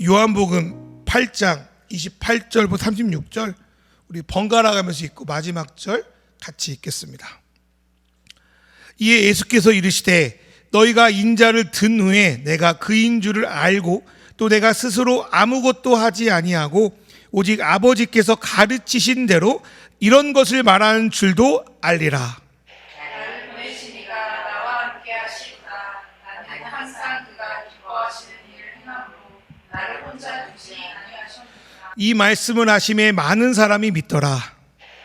요한복음 8장 28절부터 36절 우리 번갈아 가면서 읽고 마지막 절 같이 읽겠습니다. 이에 예수께서 이르시되 너희가 인자를 든 후에 내가 그인 줄을 알고 또 내가 스스로 아무것도 하지 아니하고 오직 아버지께서 가르치신 대로 이런 것을 말하는 줄도 알리라. 나를 보내시니가 나와 함께 하시구나. 나는 항상 그가 기뻐하시는 일을 행함으로 나를 혼자 두지 아니하셨느니라. 이 말씀을 하심에 많은 사람이 믿더라.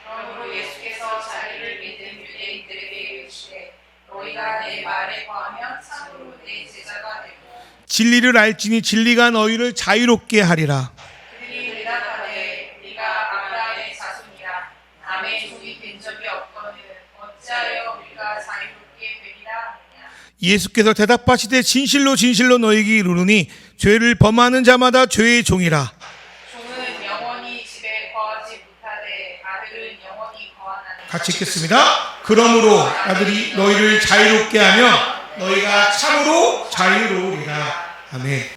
그러므로 예수께서 자기를 믿은 유대인들에게 이르시되 너희가 내 말에 거하면 참으로 내 제자가 되고 진리를 알지니 진리가 너희를 자유롭게 하리라. 그들이 대답하되 우리가 아브라함의 자손이라 남의 종이 된 적이 없거늘 어찌하여 우리가 자유롭게 되리라 하느냐. 예수께서 대답하시되 진실로 진실로 너희에게 이르노니 죄를 범하는 자마다 죄의 종이라. 종은 영원히 집에 거하지 못하되 아들은 영원히 거하나니. 같이 읽겠습니다. 그러므로 아들이 너희를 자유롭게 하며 너희가 참으로 자유로우리라. 아멘.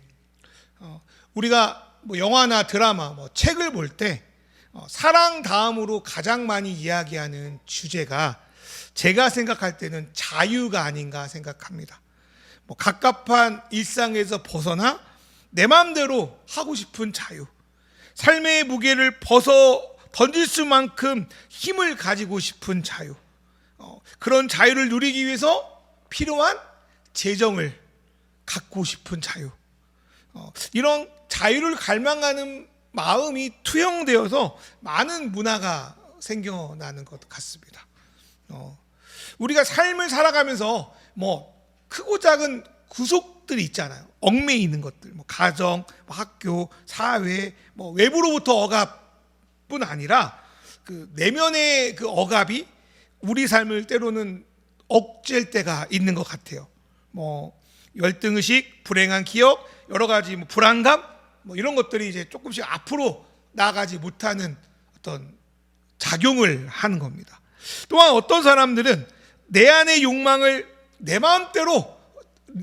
우리가 뭐 영화나 드라마, 책을 볼 때 사랑 다음으로 가장 많이 이야기하는 주제가 제가 생각할 때는 자유가 아닌가 생각합니다. 갑갑한 일상에서 벗어나 내 마음대로 하고 싶은 자유, 삶의 무게를 벗어 던질 수만큼 힘을 가지고 싶은 자유, 그런 자유를 누리기 위해서 필요한 재정을 갖고 싶은 자유, 이런 자유를 갈망하는 마음이 투영되어서 많은 문화가 생겨나는 것 같습니다. 우리가 삶을 살아가면서 크고 작은 구속들이 있잖아요. 얽매이 있는 것들, 가정, 학교, 사회, 외부로부터 억압뿐 아니라 그 내면의 그 억압이 우리 삶을 때로는 억제할 때가 있는 것 같아요. 열등의식, 불행한 기억, 여러 가지 불안감, 이런 것들이 이제 조금씩 앞으로 나아가지 못하는 어떤 작용을 하는 겁니다. 또한 어떤 사람들은 내 안의 욕망을 내 마음대로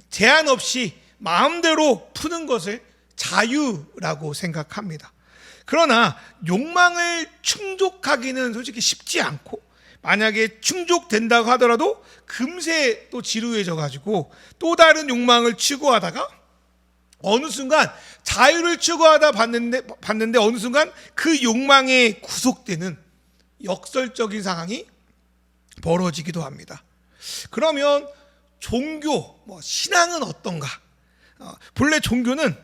제한 없이 마음대로 푸는 것을 자유라고 생각합니다. 그러나 욕망을 충족하기는 솔직히 쉽지 않고, 만약에 충족된다고 하더라도 금세 또 지루해져 가지고 또 다른 욕망을 추구하다가 어느 순간 자유를 추구하다 봤는데 어느 순간 그 욕망에 구속되는 역설적인 상황이 벌어지기도 합니다. 그러면 종교, 신앙은 어떤가? 본래 종교는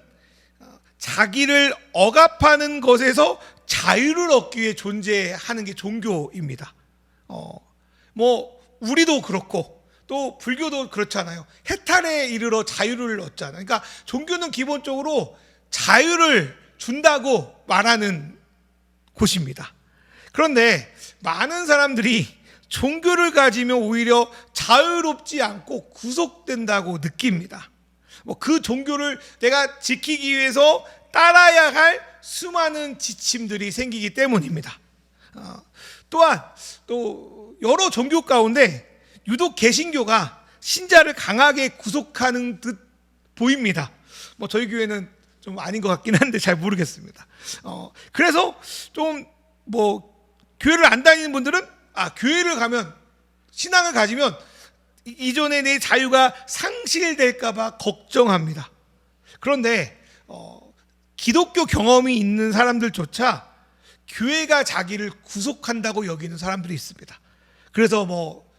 자기를 억압하는 것에서 자유를 얻기 위해 존재하는 게 종교입니다. 우리도 그렇고 또 불교도 그렇잖아요. 해탈에 이르러 자유를 얻잖아요. 그러니까 종교는 기본적으로 자유를 준다고 말하는 곳입니다. 그런데 많은 사람들이 종교를 가지면 오히려 자유롭지 않고 구속된다고 느낍니다. 그 종교를 내가 지키기 위해서 따라야 할 수많은 지침들이 생기기 때문입니다. 또한 또 여러 종교 가운데 유독 개신교가 신자를 강하게 구속하는 듯 보입니다. 저희 교회는 좀 아닌 것 같긴 한데 잘 모르겠습니다. 그래서 좀 교회를 안 다니는 분들은 교회를 가면, 신앙을 가지면 이전에 내 자유가 상실될까 봐 걱정합니다. 그런데 기독교 경험이 있는 사람들조차 교회가 자기를 구속한다고 여기는 사람들이 있습니다. 그래서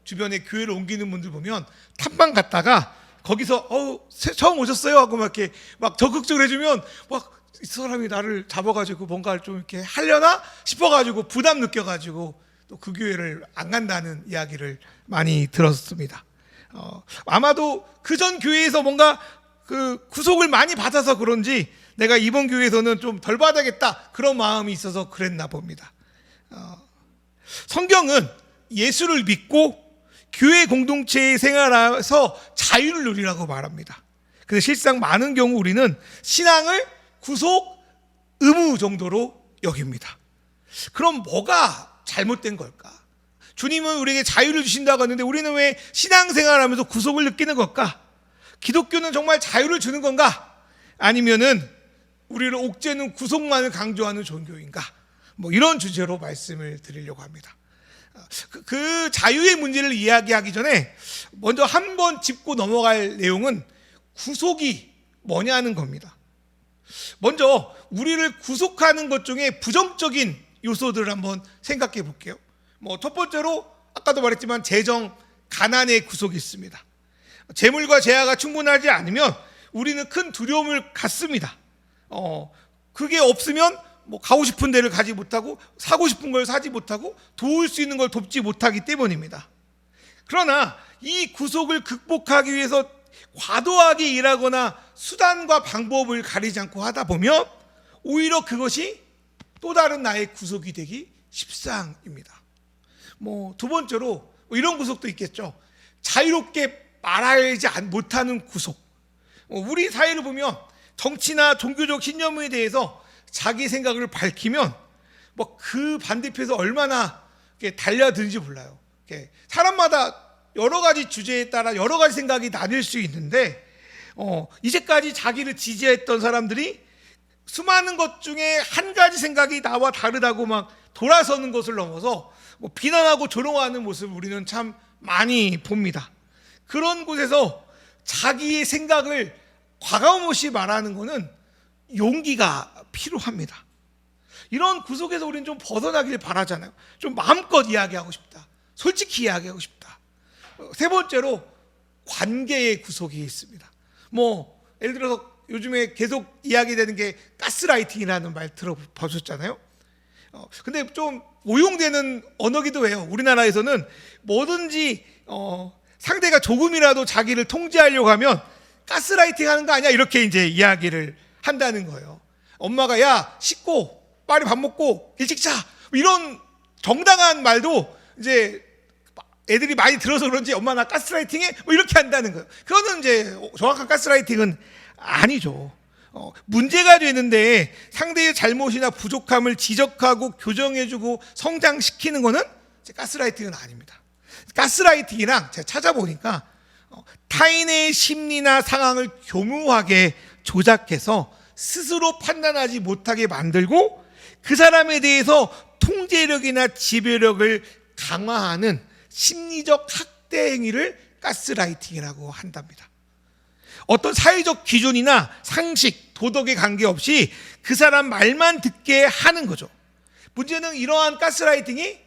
주변에 교회를 옮기는 분들 보면 탐방 갔다가 거기서 처음 오셨어요 하고 이렇게 적극적으로 해주면 이 사람이 나를 잡아가지고 뭔가를 좀 이렇게 하려나 싶어가지고 부담 느껴가지고 또 그 교회를 안 간다는 이야기를 많이 들었습니다. 아마도 그전 교회에서 뭔가 그 구속을 많이 받아서 그런지 내가 이번 교회에서는 좀 덜 받아야겠다, 그런 마음이 있어서 그랬나 봅니다. 성경은 예수를 믿고 교회 공동체에 생활해서 자유를 누리라고 말합니다. 근데 실상 많은 경우 우리는 신앙을 구속 의무 정도로 여깁니다. 그럼 뭐가 잘못된 걸까? 주님은 우리에게 자유를 주신다고 하는데 우리는 왜 신앙생활하면서 구속을 느끼는 걸까? 기독교는 정말 자유를 주는 건가? 아니면은 우리를 옥죄는 구속만을 강조하는 종교인가? 뭐 이런 주제로 말씀을 드리려고 합니다. 그 자유의 문제를 이야기하기 전에 먼저 한번 짚고 넘어갈 내용은 구속이 뭐냐는 겁니다. 먼저 우리를 구속하는 것 중에 부정적인 요소들을 한번 생각해 볼게요. 첫 번째로 아까도 말했지만 재정, 가난의 구속이 있습니다. 재물과 재화가 충분하지 않으면 우리는 큰 두려움을 갖습니다. 그게 없으면 가고 싶은 데를 가지 못하고 사고 싶은 걸 사지 못하고 도울 수 있는 걸 돕지 못하기 때문입니다. 그러나 이 구속을 극복하기 위해서 과도하게 일하거나 수단과 방법을 가리지 않고 하다 보면 오히려 그것이 또 다른 나의 구속이 되기 십상입니다. 두 번째로 이런 구속도 있겠죠. 자유롭게 말하지 못하는 구속. 우리 사회를 보면 정치나 종교적 신념에 대해서 자기 생각을 밝히면 그 반대편에서 얼마나 달려드는지 몰라요. 사람마다 여러 가지 주제에 따라 여러 가지 생각이 나뉠 수 있는데 이제까지 자기를 지지했던 사람들이 수많은 것 중에 한 가지 생각이 나와 다르다고 막 돌아서는 것을 넘어서 비난하고 조롱하는 모습을 우리는 참 많이 봅니다. 그런 곳에서 자기의 생각을 과감없이 말하는 것은 용기가 필요합니다. 이런 구속에서 우리는 좀 벗어나길 바라잖아요. 좀 마음껏 이야기하고 싶다. 솔직히 이야기하고 싶다. 세 번째로 관계의 구속이 있습니다. 예를 들어서 요즘에 계속 이야기되는 게 가스라이팅이라는 말 들어보셨잖아요. 근데 좀 오용되는 언어기도 해요. 우리나라에서는 뭐든지 상대가 조금이라도 자기를 통제하려고 하면 가스라이팅 하는 거 아니야? 이렇게 이제 이야기를 한다는 거예요. 엄마가 야 씻고 빨리 밥 먹고 일찍 자 이런 정당한 말도 이제 애들이 많이 들어서 그런지 엄마 나 가스라이팅해? 이렇게 한다는 거예요. 그거는 이제 정확한 가스라이팅은 아니죠. 문제가 되는데 상대의 잘못이나 부족함을 지적하고 교정해주고 성장시키는 거는 가스라이팅은 아닙니다. 가스라이팅이랑 제가 찾아보니까 타인의 심리나 상황을 교묘하게 조작해서 스스로 판단하지 못하게 만들고 그 사람에 대해서 통제력이나 지배력을 강화하는 심리적 학대 행위를 가스라이팅이라고 한답니다. 어떤 사회적 기준이나 상식, 도덕에 관계없이 그 사람 말만 듣게 하는 거죠. 문제는 이러한 가스라이팅이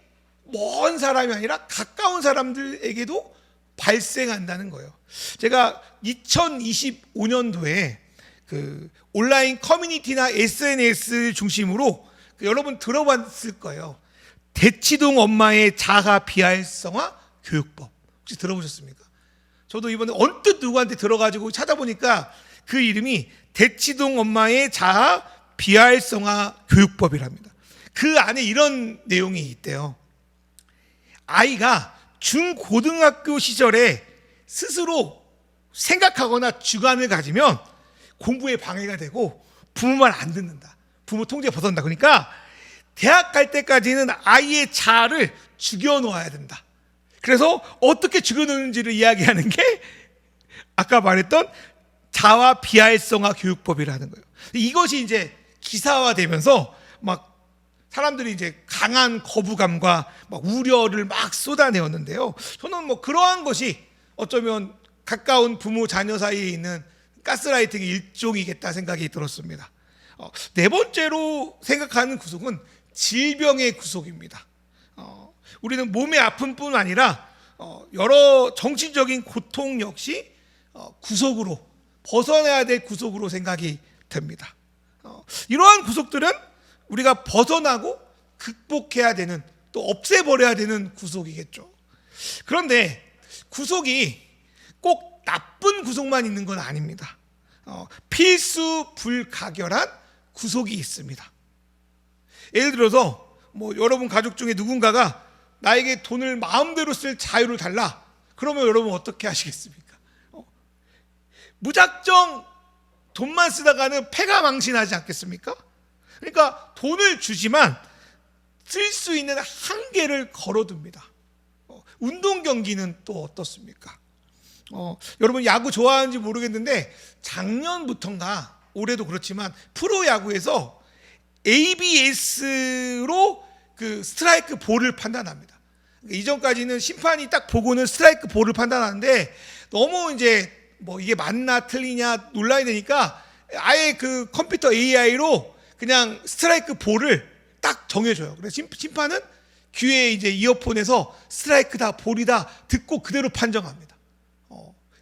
먼 사람이 아니라 가까운 사람들에게도 발생한다는 거예요. 제가 2025년도에 그 온라인 커뮤니티나 SNS 중심으로 여러분 들어봤을 거예요. 대치동 엄마의 자아 비활성화 교육법 혹시 들어보셨습니까? 저도 이번에 언뜻 누구한테 들어가지고 찾아보니까 그 이름이 대치동 엄마의 자아 비활성화 교육법이랍니다. 그 안에 이런 내용이 있대요. 아이가 중고등학교 시절에 스스로 생각하거나 주관을 가지면 공부에 방해가 되고 부모 말 안 듣는다. 부모 통제 벗어난다. 그러니까 대학 갈 때까지는 아이의 자아를 죽여놓아야 된다. 그래서 어떻게 죽여놓는지를 이야기하는 게 아까 말했던 자아 비활성화 교육법이라는 거예요. 이것이 이제 기사화되면서 막 사람들이 이제 강한 거부감과 막 우려를 막 쏟아내었는데요. 저는 그러한 것이 어쩌면 가까운 부모 자녀 사이에 있는 가스라이팅의 일종이겠다 생각이 들었습니다. 네 번째로 생각하는 구속은 질병의 구속입니다. 우리는 몸의 아픔뿐 아니라 여러 정신적인 고통 역시 구속으로 벗어나야 될 구속으로 생각이 됩니다. 이러한 구속들은 우리가 벗어나고 극복해야 되는 또 없애버려야 되는 구속이겠죠. 그런데 구속이 꼭 나쁜 구속만 있는 건 아닙니다. 필수 불가결한 구속이 있습니다. 예를 들어서 여러분 가족 중에 누군가가 나에게 돈을 마음대로 쓸 자유를 달라. 그러면 여러분 어떻게 하시겠습니까? 무작정 돈만 쓰다가는 패가 망신하지 않겠습니까? 그러니까 돈을 주지만 쓸 수 있는 한계를 걸어둡니다. 운동 경기는 또 어떻습니까? 여러분 야구 좋아하는지 모르겠는데 작년부터인가 올해도 그렇지만 프로야구에서 ABS로 그 스트라이크 볼을 판단합니다. 그러니까 이전까지는 심판이 딱 보고는 스트라이크 볼을 판단하는데 너무 이제 뭐 이게 맞나 틀리냐 논란이 되니까 아예 그 컴퓨터 AI로 그냥 스트라이크 볼을 딱 정해줘요. 그래서 심판은 귀에 이제 이어폰에서 스트라이크다 볼이다 듣고 그대로 판정합니다.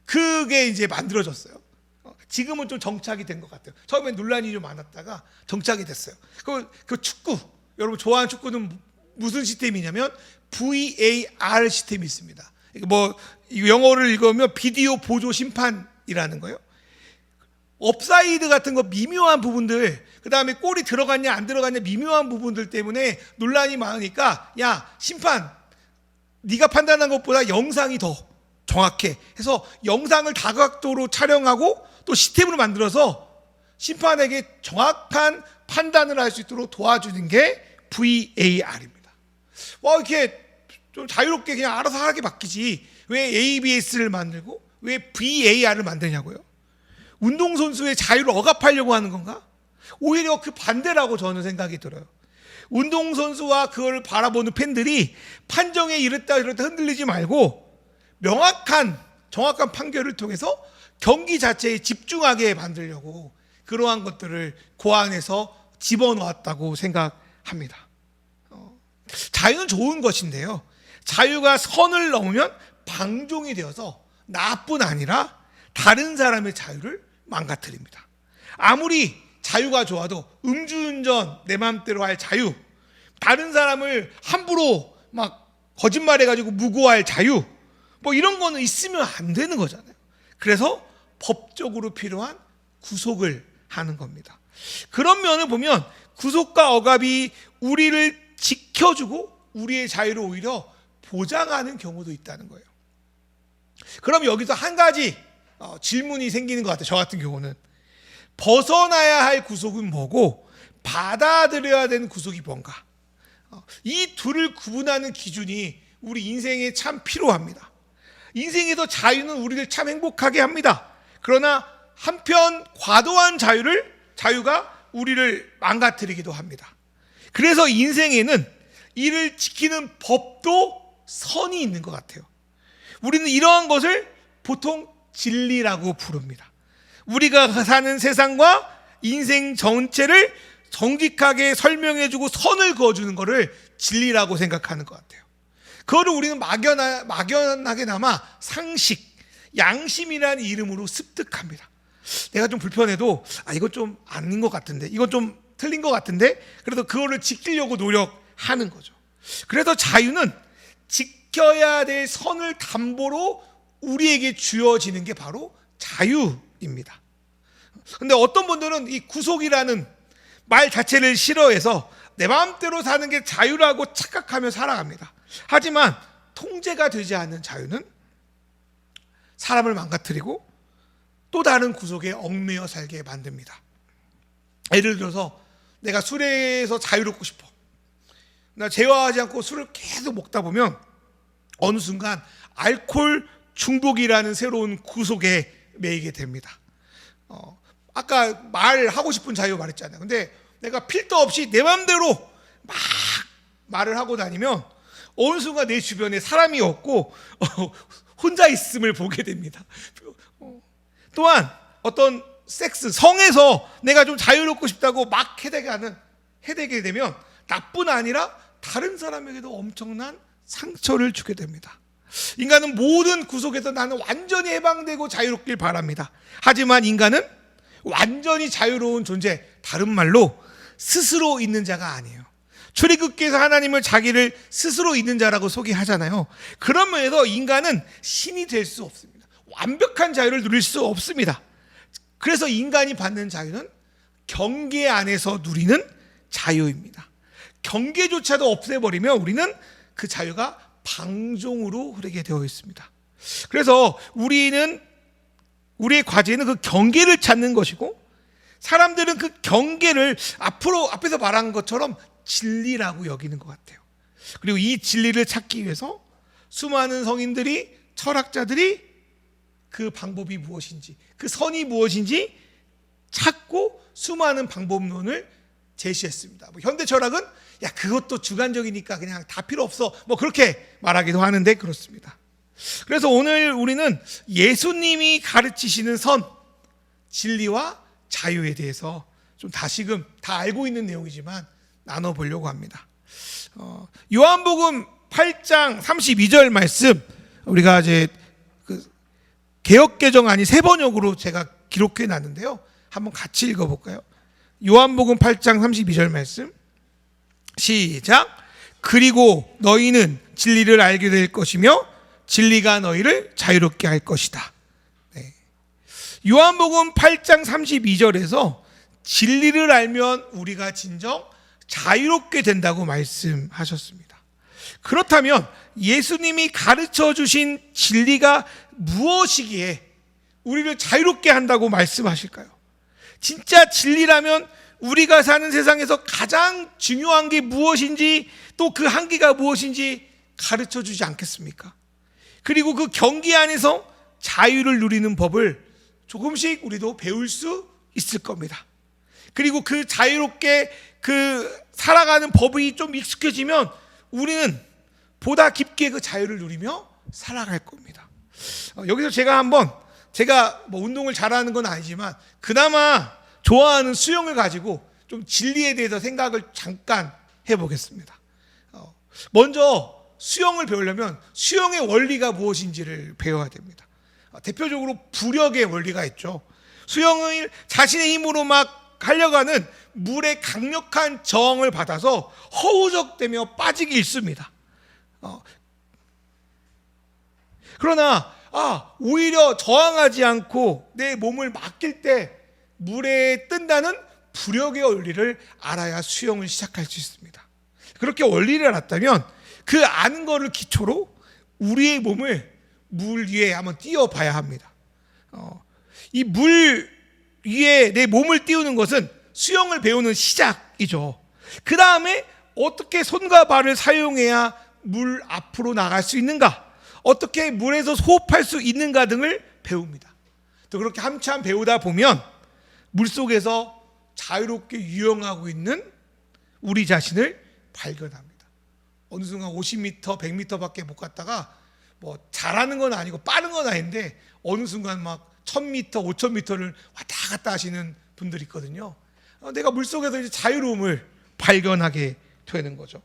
그게 이제 만들어졌어요. 지금은 좀 정착이 된 것 같아요. 처음엔 논란이 좀 많았다가 정착이 됐어요. 그 축구, 여러분 좋아하는 축구는 무슨 시스템이냐면 VAR 시스템이 있습니다. 뭐 영어를 읽으면 비디오 보조 심판이라는 거예요. 업사이드 같은 거 미묘한 부분들, 그 다음에 골이 들어갔냐 안 들어갔냐 미묘한 부분들 때문에 논란이 많으니까 야 심판 네가 판단한 것보다 영상이 더 정확해 해서 영상을 다각도로 촬영하고 또 시스템으로 만들어서 심판에게 정확한 판단을 할 수 있도록 도와주는 게 VAR입니다. 와 이렇게 좀 자유롭게 그냥 알아서 하게 바뀌지 왜 ABS를 만들고 왜 VAR을 만드냐고요? 운동선수의 자유를 억압하려고 하는 건가? 오히려 그 반대라고 저는 생각이 들어요. 운동선수와 그걸 바라보는 팬들이 판정에 이랬다 저랬다 흔들리지 말고 정확한 판결을 통해서 경기 자체에 집중하게 만들려고 그러한 것들을 고안해서 집어넣었다고 생각합니다. 자유는 좋은 것인데요. 자유가 선을 넘으면 방종이 되어서 나뿐 아니라 다른 사람의 자유를 망가뜨립니다. 아무리 자유가 좋아도 음주운전 내 마음대로 할 자유, 다른 사람을 함부로 막 거짓말해가지고 무고할 자유, 뭐 이런 거는 있으면 안 되는 거잖아요. 그래서 법적으로 필요한 구속을 하는 겁니다. 그런 면을 보면 구속과 억압이 우리를 지켜주고 우리의 자유를 오히려 보장하는 경우도 있다는 거예요. 그럼 여기서 한 가지 질문이 생기는 것 같아요. 저 같은 경우는 벗어나야 할 구속은 뭐고 받아들여야 되는 구속이 뭔가, 이 둘을 구분하는 기준이 우리 인생에 참 필요합니다. 인생에서 자유는 우리를 참 행복하게 합니다. 그러나 한편 과도한 자유가 우리를 망가뜨리기도 합니다. 그래서 인생에는 이를 지키는 법도 선이 있는 것 같아요. 우리는 이러한 것을 보통 진리라고 부릅니다. 우리가 사는 세상과 인생 전체를 정직하게 설명해주고 선을 그어주는 것을 진리라고 생각하는 것 같아요. 그거를 우리는 막연하게나마 상식, 양심이라는 이름으로 습득합니다. 내가 좀 불편해도 이건 좀 아닌 것 같은데, 이건 좀 틀린 것 같은데, 그래서 그거를 지키려고 노력하는 거죠. 그래서 자유는 지켜야 될 선을 담보로 우리에게 주어지는 게 바로 자유입니다. 근데 어떤 분들은 이 구속이라는 말 자체를 싫어해서 내 마음대로 사는 게 자유라고 착각하며 살아갑니다. 하지만 통제가 되지 않는 자유는 사람을 망가뜨리고 또 다른 구속에 얽매여 살게 만듭니다. 예를 들어서 내가 술에서 자유롭고 싶어. 나 제어하지 않고 술을 계속 먹다 보면 어느 순간 알코올 중독이라는 새로운 구속에 매이게 됩니다. 아까 말하고 싶은 자유 말했잖아요. 근데 내가 필터 없이 내 마음대로 막 말을 하고 다니면 어느 순간 내 주변에 사람이 없고 혼자 있음을 보게 됩니다. 또한 어떤 성에서 내가 좀 자유롭고 싶다고 막 해대게 되면 나뿐 아니라 다른 사람에게도 엄청난 상처를 주게 됩니다. 인간은 모든 구속에서 나는 완전히 해방되고 자유롭길 바랍니다. 하지만 인간은 완전히 자유로운 존재, 다른 말로 스스로 있는 자가 아니에요. 출애굽기에서 하나님을 자기를 스스로 있는 자라고 소개하잖아요. 그런 면에서 인간은 신이 될 수 없습니다. 완벽한 자유를 누릴 수 없습니다. 그래서 인간이 받는 자유는 경계 안에서 누리는 자유입니다. 경계조차도 없애버리면 우리는 그 자유가 방종으로 흐르게 되어 있습니다. 그래서 우리의 과제는 그 경계를 찾는 것이고, 사람들은 그 경계를 앞에서 말한 것처럼 진리라고 여기는 것 같아요. 그리고 이 진리를 찾기 위해서 수많은 성인들이, 철학자들이 그 방법이 무엇인지, 그 선이 무엇인지 찾고 수많은 방법론을 제시했습니다. 현대 철학은 야 그것도 주관적이니까 그냥 다 필요 없어 뭐 그렇게 말하기도 하는데 그렇습니다. 그래서 오늘 우리는 예수님이 가르치시는 선, 진리와 자유에 대해서 좀 다시금 다 알고 있는 내용이지만 나눠보려고 합니다. 요한복음 8장 32절 말씀 우리가 이제 개역개정안이 세 번역으로 제가 기록해 놨는데요. 한번 같이 읽어볼까요? 요한복음 8장 32절 말씀 시작. 그리고 너희는 진리를 알게 될 것이며 진리가 너희를 자유롭게 할 것이다. 네. 요한복음 8장 32절에서 진리를 알면 우리가 진정 자유롭게 된다고 말씀하셨습니다. 그렇다면 예수님이 가르쳐 주신 진리가 무엇이기에 우리를 자유롭게 한다고 말씀하실까요? 진짜 진리라면 우리가 사는 세상에서 가장 중요한 게 무엇인지 또 그 한계가 무엇인지 가르쳐 주지 않겠습니까? 그리고 그 경계 안에서 자유를 누리는 법을 조금씩 우리도 배울 수 있을 겁니다. 그리고 그 자유롭게 살아가는 법이 좀 익숙해지면 우리는 보다 깊게 그 자유를 누리며 살아갈 겁니다. 여기서 제가 뭐 운동을 잘하는 건 아니지만 그나마 좋아하는 수영을 가지고 좀 진리에 대해서 생각을 잠깐 해보겠습니다. 먼저 수영을 배우려면 수영의 원리가 무엇인지를 배워야 됩니다. 대표적으로 부력의 원리가 있죠. 수영을 자신의 힘으로 막 하려가는 물의 강력한 저항을 받아서 허우적대며 빠지기 일쑤입니다. 그러나 오히려 저항하지 않고 내 몸을 맡길 때 물에 뜬다는 부력의 원리를 알아야 수영을 시작할 수 있습니다. 그렇게 원리를 알았다면 그 아는 거를 기초로 우리의 몸을 물 위에 한번 띄워봐야 합니다. 이 물 위에 내 몸을 띄우는 것은 수영을 배우는 시작이죠. 그 다음에 어떻게 손과 발을 사용해야 물 앞으로 나갈 수 있는가, 어떻게 물에서 호흡할 수 있는가 등을 배웁니다. 또 그렇게 한참 배우다 보면 물속에서 자유롭게 유영하고 있는 우리 자신을 발견합니다. 어느 순간 50m, 100m밖에 못 갔다가 뭐 잘하는 건 아니고 빠른 건 아닌데 어느 순간 막 1000m, 5000m를 왔다 갔다 하시는 분들이 있거든요. 내가 물속에서 이제 자유로움을 발견하게 되는 거죠.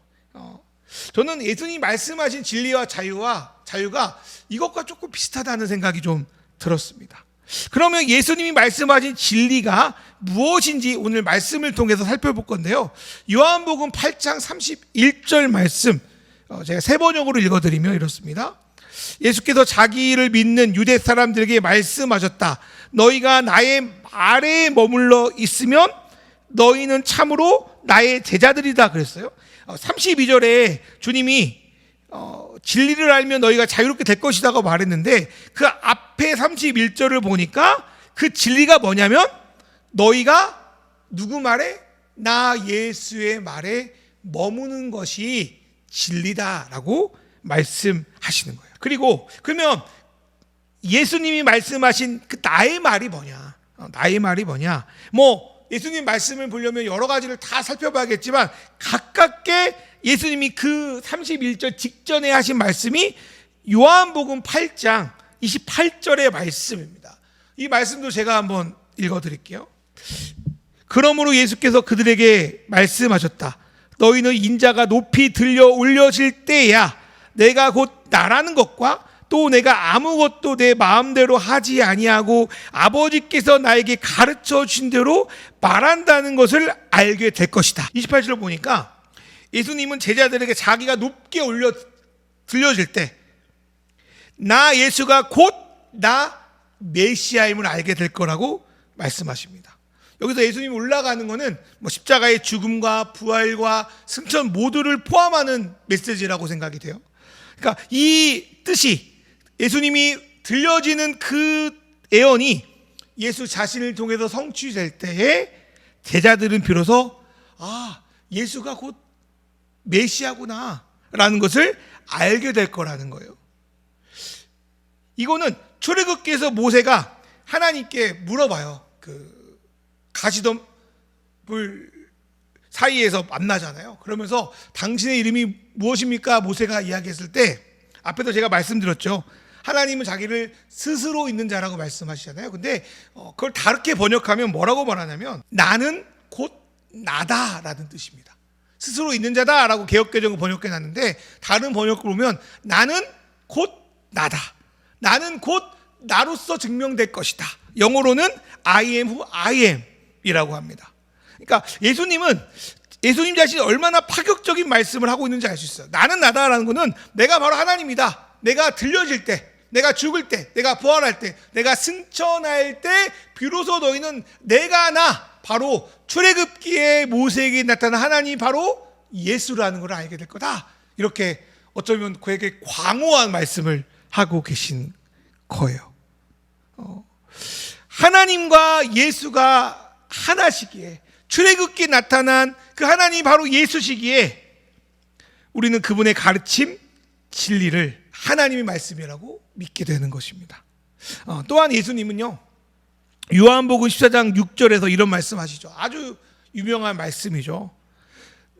저는 예수님이 말씀하신 진리와 자유가 이것과 조금 비슷하다는 생각이 좀 들었습니다. 그러면 예수님이 말씀하신 진리가 무엇인지 오늘 말씀을 통해서 살펴볼 건데요. 요한복음 8장 31절 말씀 제가 세 번역으로 읽어드리면 이렇습니다. 예수께서 자기를 믿는 유대 사람들에게 말씀하셨다. 너희가 나의 말에 머물러 있으면 너희는 참으로 나의 제자들이다 그랬어요. 32절에 주님이 진리를 알면 너희가 자유롭게 될 것이라고 말했는데 그 앞에 31절을 보니까 그 진리가 뭐냐면 너희가 누구 말에? 나 예수의 말에 머무는 것이 진리다라고 말씀하시는 거예요. 그리고 그러면 예수님이 말씀하신 그 나의 말이 뭐냐? 나의 말이 뭐냐? 뭐 예수님 말씀을 보려면 여러 가지를 다 살펴봐야겠지만 가깝게 예수님이 그 31절 직전에 하신 말씀이 요한복음 8장 28절의 말씀입니다. 이 말씀도 제가 한번 읽어드릴게요. 그러므로 예수께서 그들에게 말씀하셨다. 너희는 인자가 높이 들려 올려질 때야 내가 곧 나라는 것과 또 내가 아무것도 내 마음대로 하지 아니하고 아버지께서 나에게 가르쳐 주신 대로 말한다는 것을 알게 될 것이다. 28절을 보니까 예수님은 제자들에게 자기가 높게 들려질 때 나 예수가 곧 나 메시아임을 알게 될 거라고 말씀하십니다. 여기서 예수님이 올라가는 것은 뭐 십자가의 죽음과 부활과 승천 모두를 포함하는 메시지라고 생각이 돼요. 그러니까 이 뜻이 예수님이 들려지는 그 예언이 예수 자신을 통해서 성취될 때에 제자들은 비로소 예수가 곧 메시아구나 라는 것을 알게 될 거라는 거예요. 이거는 출애굽기에서 모세가 하나님께 물어봐요. 가시덤불 사이에서 만나잖아요. 그러면서 당신의 이름이 무엇입니까? 모세가 이야기했을 때 앞에도 제가 말씀드렸죠. 하나님은 자기를 스스로 있는 자라고 말씀하시잖아요. 근데 그걸 다르게 번역하면 뭐라고 말하냐면 나는 곧 나다라는 뜻입니다. 스스로 있는 자다라고 개역개정을 번역해 놨는데 다른 번역을 보면 나는 곧 나다. 나는 곧 나로서 증명될 것이다. 영어로는 I am who I am 이라고 합니다. 그러니까 예수님 자신이 얼마나 파격적인 말씀을 하고 있는지 알 수 있어요. 나는 나다라는 것은 내가 바로 하나님이다. 내가 들려질 때, 내가 죽을 때, 내가 부활할 때, 내가 승천할 때 비로소 너희는 내가 나, 바로 출애굽기에 모세에게 나타난 하나님이 바로 예수라는 걸 알게 될 거다. 이렇게 어쩌면 그에게 광호한 말씀을 하고 계신 거예요. 하나님과 예수가 하나시기에, 출애굽기에 나타난 그 하나님이 바로 예수시기에 우리는 그분의 가르침, 진리를 하나님의 말씀이라고 믿게 되는 것입니다. 또한 예수님은요, 요한복음 14장 6절에서 이런 말씀하시죠. 아주 유명한 말씀이죠.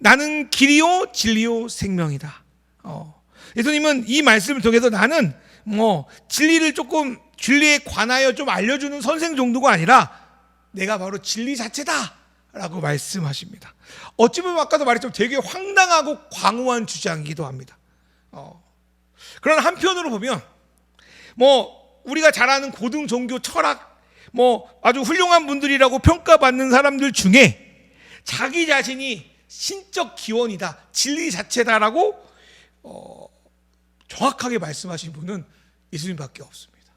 나는 길이요 진리요 생명이다. 예수님은 이 말씀을 통해서 나는 진리에 관하여 좀 알려주는 선생 정도가 아니라 내가 바로 진리 자체다 라고 말씀하십니다. 어찌 보면 아까도 말했지만 되게 황당하고 광호한 주장이기도 합니다. 그러나 한편으로 보면 우리가 잘 아는 고등 종교 철학 아주 훌륭한 분들이라고 평가받는 사람들 중에 자기 자신이 신적 기원이다, 진리 자체다라고 정확하게 말씀하신 분은 예수님밖에 없습니다.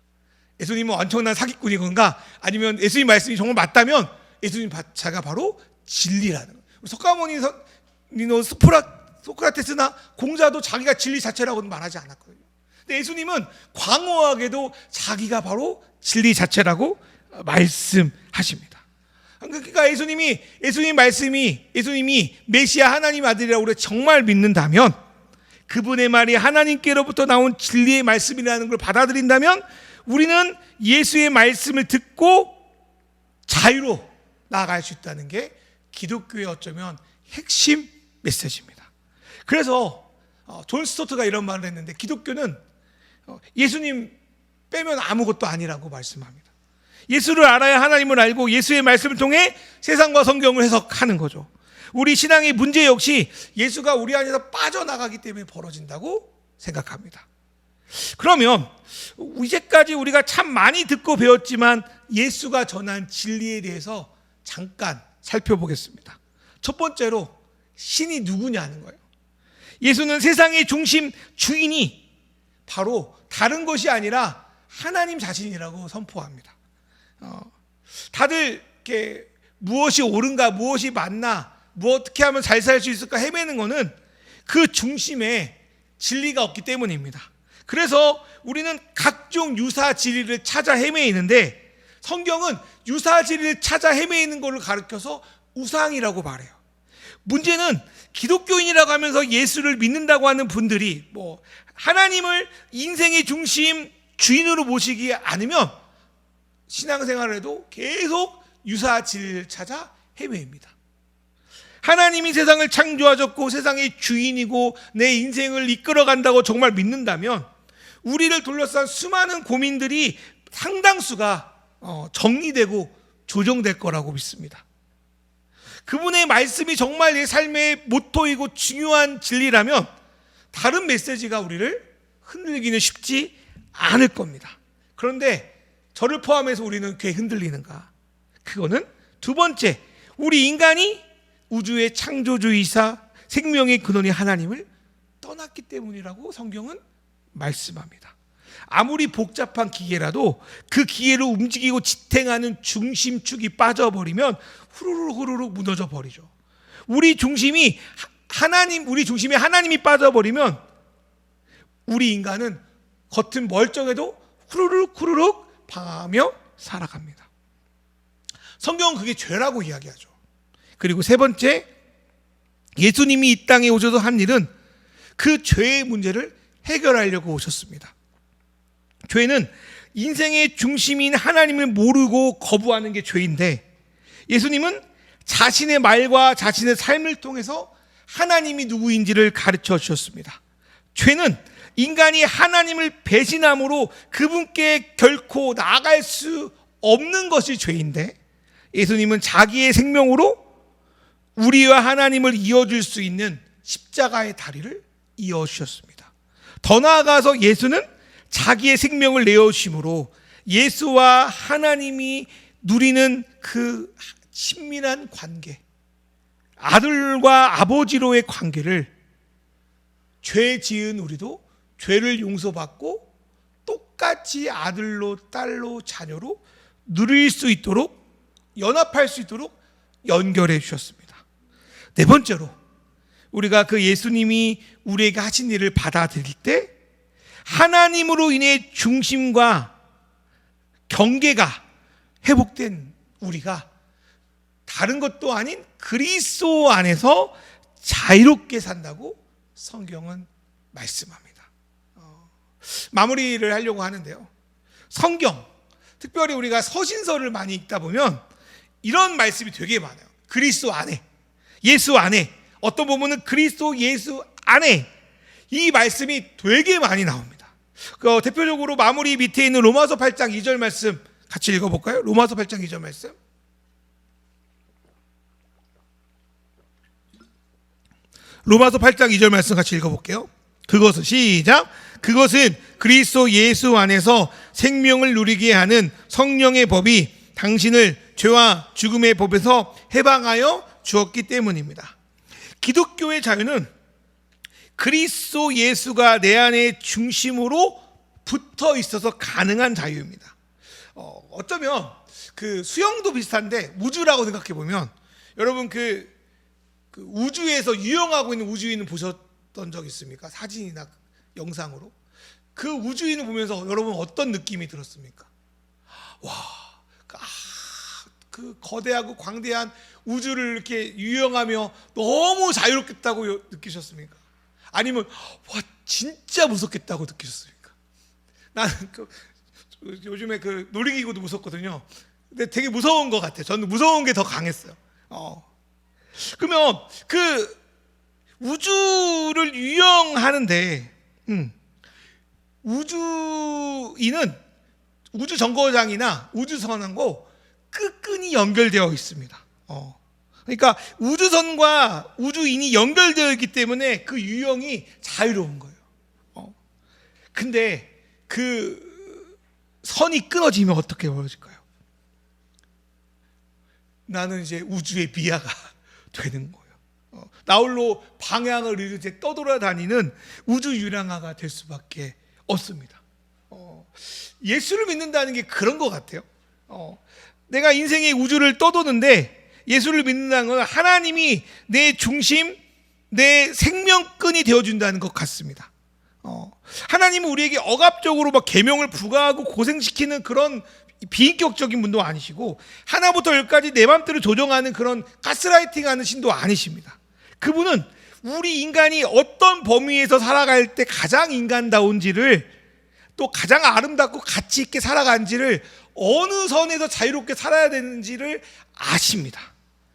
예수님은 엄청난 사기꾼이건가 아니면 예수님 말씀이 정말 맞다면 예수님 자가 바로 진리라는 거예요. 석가모니 소크라테스나 공자도 자기가 진리 자체라고는 말하지 않았거든요. 근데 예수님은 광호하게도 자기가 바로 진리 자체라고 말씀하십니다. 그러니까 예수님 말씀이 예수님이 메시아 하나님 아들이라고 우리가 정말 믿는다면, 그분의 말이 하나님께로부터 나온 진리의 말씀이라는 걸 받아들인다면 우리는 예수의 말씀을 듣고 자유로 나아갈 수 있다는 게 기독교의 어쩌면 핵심 메시지입니다. 그래서 존 스토트가 이런 말을 했는데, 기독교는 예수님 빼면 아무것도 아니라고 말씀합니다. 예수를 알아야 하나님을 알고 예수의 말씀을 통해 세상과 성경을 해석하는 거죠. 우리 신앙의 문제 역시 예수가 우리 안에서 빠져나가기 때문에 벌어진다고 생각합니다. 그러면 이제까지 우리가 참 많이 듣고 배웠지만 예수가 전한 진리에 대해서 잠깐 살펴보겠습니다. 첫 번째로 신이 누구냐는 거예요. 예수는 세상의 중심 주인이 바로 다른 것이 아니라 하나님 자신이라고 선포합니다. 다들 이렇게 무엇이 옳은가, 무엇이 맞나, 어떻게 하면 잘 살 수 있을까 헤매는 것은 그 중심에 진리가 없기 때문입니다. 그래서 우리는 각종 유사 진리를 찾아 헤매이는데, 성경은 유사 진리를 찾아 헤매이는 것을 가르쳐서 우상이라고 말해요. 문제는 기독교인이라고 하면서 예수를 믿는다고 하는 분들이 하나님을 인생의 중심 주인으로 모시지 않으면 신앙생활을 해도 계속 유사 진리를 찾아 헤매입니다. 하나님이 세상을 창조하셨고 세상의 주인이고 내 인생을 이끌어간다고 정말 믿는다면 우리를 둘러싼 수많은 고민들이 상당수가 정리되고 조정될 거라고 믿습니다. 그분의 말씀이 정말 내 삶의 모토이고 중요한 진리라면 다른 메시지가 우리를 흔들기는 쉽지 않을 겁니다. 그런데 저를 포함해서 우리는 꽤 흔들리는가? 그거는 두 번째, 우리 인간이 우주의 창조주이사 생명의 근원이 하나님을 떠났기 때문이라고 성경은 말씀합니다. 아무리 복잡한 기계라도 그 기계를 움직이고 지탱하는 중심축이 빠져버리면 후루룩 무너져 버리죠. 우리 중심에 하나님이 빠져버리면 우리 인간은 겉은 멀쩡해도 후루룩 방황하며 살아갑니다. 성경은 그게 죄라고 이야기하죠. 그리고 세 번째, 예수님이 이 땅에 오셔서 한 일은 그 죄의 문제를 해결하려고 오셨습니다. 죄는 인생의 중심인 하나님을 모르고 거부하는 게 죄인데, 예수님은 자신의 말과 자신의 삶을 통해서 하나님이 누구인지를 가르쳐 주셨습니다. 죄는 인간이 하나님을 배신함으로 그분께 결코 나아갈 수 없는 것이 죄인데, 예수님은 자기의 생명으로 우리와 하나님을 이어줄 수 있는 십자가의 다리를 이어주셨습니다. 더 나아가서 예수는 자기의 생명을 내어주심으로 예수와 하나님이 누리는 그 친밀한 관계, 아들과 아버지로의 관계를 죄 지은 우리도 죄를 용서받고 똑같이 아들로, 딸로, 자녀로 누릴 수 있도록, 연합할 수 있도록 연결해 주셨습니다. 네 번째로, 우리가 그 예수님이 우리에게 하신 일을 받아들일 때 하나님으로 인해 중심과 경계가 회복된 우리가 다른 것도 아닌 그리스도 안에서 자유롭게 산다고 성경은 말씀합니다. 마무리를 하려고 하는데요, 성경, 특별히 우리가 서신서를 많이 읽다 보면 이런 말씀이 되게 많아요. 그리스도 안에, 예수 안에, 어떤 부분은 그리스도 예수 안에, 이 말씀이 되게 많이 나옵니다. 대표적으로 마무리 밑에 있는 로마서 8장 2절 말씀 같이 읽어볼까요? 로마서 8장 2절 말씀. 로마서 8장 2절 말씀 같이 읽어볼게요. 그것은, 시작. 그것은 그리스도 예수 안에서 생명을 누리게 하는 성령의 법이 당신을 죄와 죽음의 법에서 해방하여 주었기 때문입니다. 기독교의 자유는 그리스도 예수가 내 안에 중심으로 붙어 있어서 가능한 자유입니다. 어쩌면 그 수영도 비슷한데 우주라고 생각해 보면, 여러분 그 우주에서 유영하고 있는 우주인을 보셨던 적 있습니까? 사진이나 영상으로. 그 우주인을 보면서 여러분 어떤 느낌이 들었습니까? 와, 그 거대하고 광대한 우주를 이렇게 유영하며 너무 자유롭겠다고 느끼셨습니까? 아니면 와, 진짜 무섭겠다고 느끼셨습니까? 나는 요즘에 그 놀이기구도 무섭거든요. 근데 되게 무서운 것 같아요. 저는 무서운 게 더 강했어요. 그러면 그 우주를 유영하는데 우주인은 우주정거장이나 우주선하고 끈끈이 연결되어 있습니다. 그러니까 우주선과 우주인이 연결되어 있기 때문에 그 유영이 자유로운 거예요. 근데 그 선이 끊어지면 어떻게 벌어질까요? 나는 이제 우주의 비하가 되는 거예요. 나홀로 방향을 잃은 떠돌아다니는 우주 유랑아가 될 수밖에 없습니다. 예수를 믿는다는 게 그런 것 같아요. 내가 인생의 우주를 떠도는데 예수를 믿는다는 건 하나님이 내 중심, 내 생명끈이 되어준다는 것 같습니다. 하나님은 우리에게 억압적으로 막 계명을 부과하고 고생시키는 그런 비인격적인 분도 아니시고, 하나부터 열까지 내 맘대로 조정하는 그런 가스라이팅하는 신도 아니십니다. 그분은 우리 인간이 어떤 범위에서 살아갈 때 가장 인간다운지를, 또 가장 아름답고 가치 있게 살아간지를, 어느 선에서 자유롭게 살아야 되는지를 아십니다.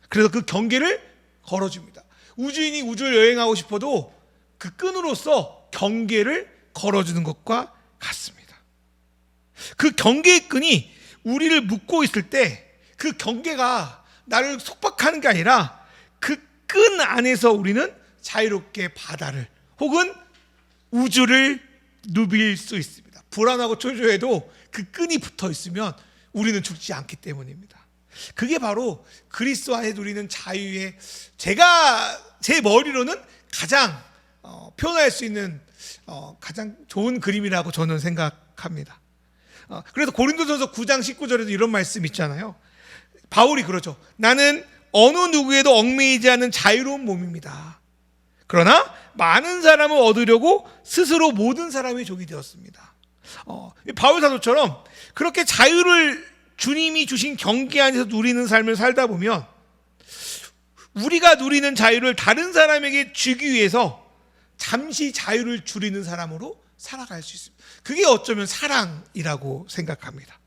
그래서 그 경계를 걸어줍니다. 우주인이 우주를 여행하고 싶어도 그 끈으로서 경계를 걸어주는 것과 같습니다. 그 경계의 끈이 우리를 묶고 있을 때 그 경계가 나를 속박하는 게 아니라 그 끈 안에서 우리는 자유롭게 바다를 혹은 우주를 누빌 수 있습니다. 불안하고 초조해도 그 끈이 붙어 있으면 우리는 죽지 않기 때문입니다. 그게 바로 그리스도 안에 누리는 자유의, 제 머리로는 가장 표현할 수 있는 가장 좋은 그림이라고 저는 생각합니다. 그래서 고린도전서 9장 19절에도 이런 말씀 있잖아요. 바울이 그러죠. 나는 어느 누구에도 얽매이지 않은 자유로운 몸입니다. 그러나 많은 사람을 얻으려고 스스로 모든 사람의 종이 되었습니다. 바울 사도처럼 그렇게 자유를 주님이 주신 경계 안에서 누리는 삶을 살다 보면 우리가 누리는 자유를 다른 사람에게 주기 위해서 잠시 자유를 줄이는 사람으로 살아갈 수 있습니다. 그게 어쩌면 사랑이라고 생각합니다.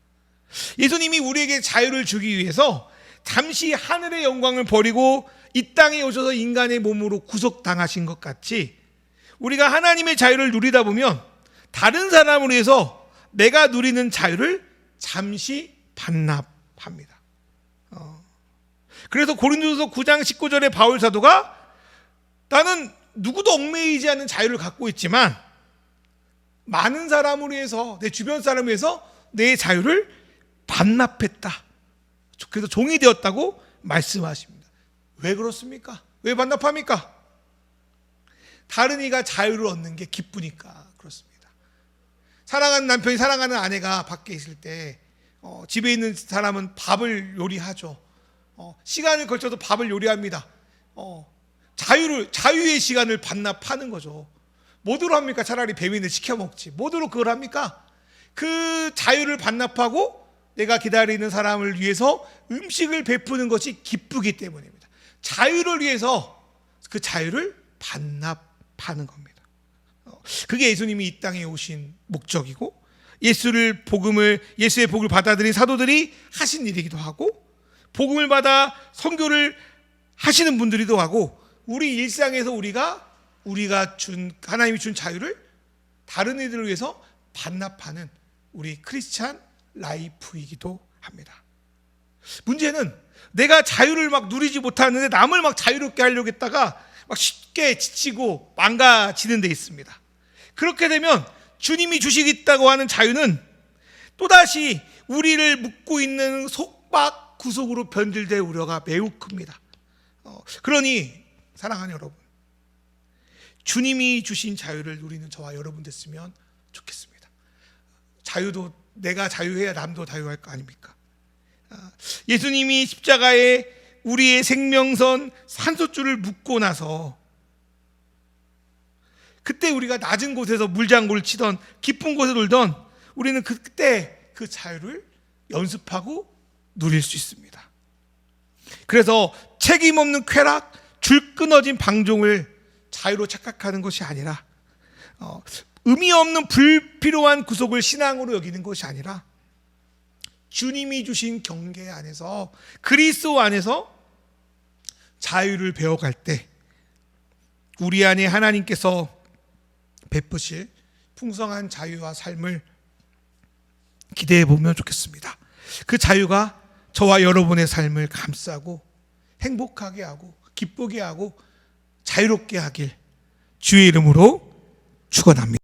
예수님이 우리에게 자유를 주기 위해서 잠시 하늘의 영광을 버리고 이 땅에 오셔서 인간의 몸으로 구속당하신 것 같이 우리가 하나님의 자유를 누리다 보면 다른 사람을 위해서 내가 누리는 자유를 잠시 반납합니다. 그래서 고린도서 9장 19절에 바울 사도가 나는 누구도 얽매이지 않는 자유를 갖고 있지만 많은 사람을 위해서, 내 주변 사람을 위해서 내 자유를 반납했다. 그래서 종이 되었다고 말씀하십니다. 왜 그렇습니까? 왜 반납합니까? 다른 이가 자유를 얻는 게 기쁘니까 그렇습니다. 사랑하는 남편이 사랑하는 아내가 밖에 있을 때 집에 있는 사람은 밥을 요리하죠. 시간을 걸쳐서 밥을 요리합니다. 자유의 시간을 반납하는 거죠. 뭐대로 합니까? 차라리 배민을 시켜 먹지. 뭐대로 그걸 합니까? 그 자유를 반납하고 내가 기다리는 사람을 위해서 음식을 베푸는 것이 기쁘기 때문입니다. 자유를 위해서 그 자유를 반납하는 겁니다. 그게 예수님이 이 땅에 오신 목적이고 예수의 복을 받아들인 사도들이 하신 일이기도 하고 복음을 받아 선교를 하시는 분들이기도 하고 우리 일상에서 하나님이 준 자유를 다른 이들을 위해서 반납하는 우리 크리스찬 라이프이기도 합니다. 문제는 내가 자유를 막 누리지 못하는데 남을 막 자유롭게 하려고 했다가 막 쉽게 지치고 망가지는 데 있습니다. 그렇게 되면 주님이 주시겠다고 하는 자유는 또다시 우리를 묶고 있는 속박 구속으로 변질될 우려가 매우 큽니다. 그러니 사랑하는 여러분, 주님이 주신 자유를 누리는 저와 여러분 됐으면 좋겠습니다. 자유도 내가 자유해야 남도 자유할 거 아닙니까? 예수님이 십자가에 우리의 생명선 산소줄을 묶고 나서 그때 우리가 낮은 곳에서 물장구를 치던 깊은 곳에 놀던 우리는 그때 그 자유를 연습하고 누릴 수 있습니다. 그래서 책임 없는 쾌락, 줄 끊어진 방종을 자유로 착각하는 것이 아니라 의미 없는 불필요한 구속을 신앙으로 여기는 것이 아니라 주님이 주신 경계 안에서 그리스도 안에서 자유를 배워갈 때 우리 안에 하나님께서 베푸실 풍성한 자유와 삶을 기대해 보면 좋겠습니다. 그 자유가 저와 여러분의 삶을 감싸고 행복하게 하고 기쁘게 하고 자유롭게 하길 주의 이름으로 축원합니다.